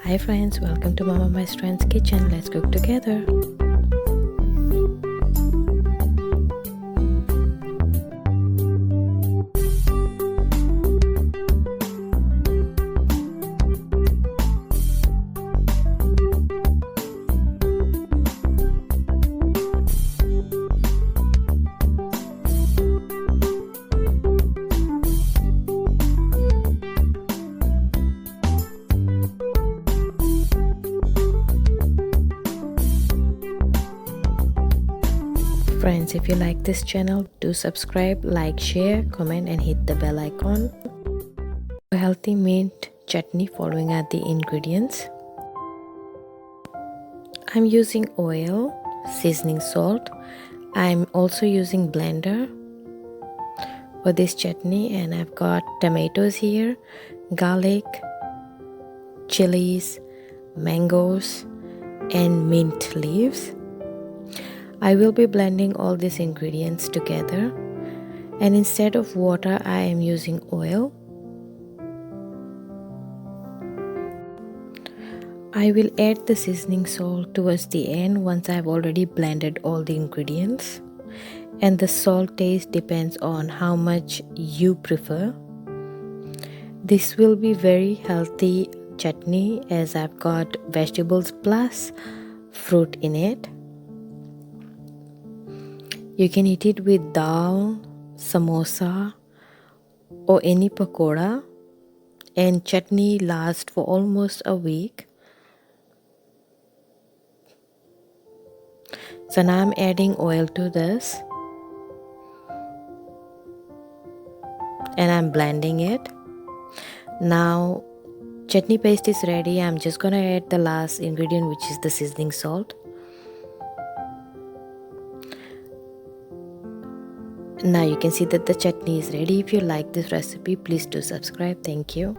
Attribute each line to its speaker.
Speaker 1: Hi friends, welcome to Mama My Strand's kitchen. Let's cook together. Friends, if you like this channel, do subscribe, like, share, comment and hit the bell icon. For healthy mint chutney, following are the ingredients. I'm using oil, seasoning salt. I'm also using blender for this chutney, and I've got tomatoes here, garlic, chilies, mangoes and mint leaves. I will be blending all these ingredients together, and instead of water I am using oil. I will add the seasoning salt towards the end once I've already blended all the ingredients, and the salt taste depends on how much you prefer. This will be very healthy chutney as I've got vegetables plus fruit in it. You can eat it with dal, samosa or any pakoda, and chutney lasts for almost a week. So now I'm adding oil to this and I'm blending it. Now chutney paste is ready. I'm just gonna add the last ingredient, which is the seasoning salt. Now you can see that the chutney is ready. If you like this recipe, please do subscribe. Thank you.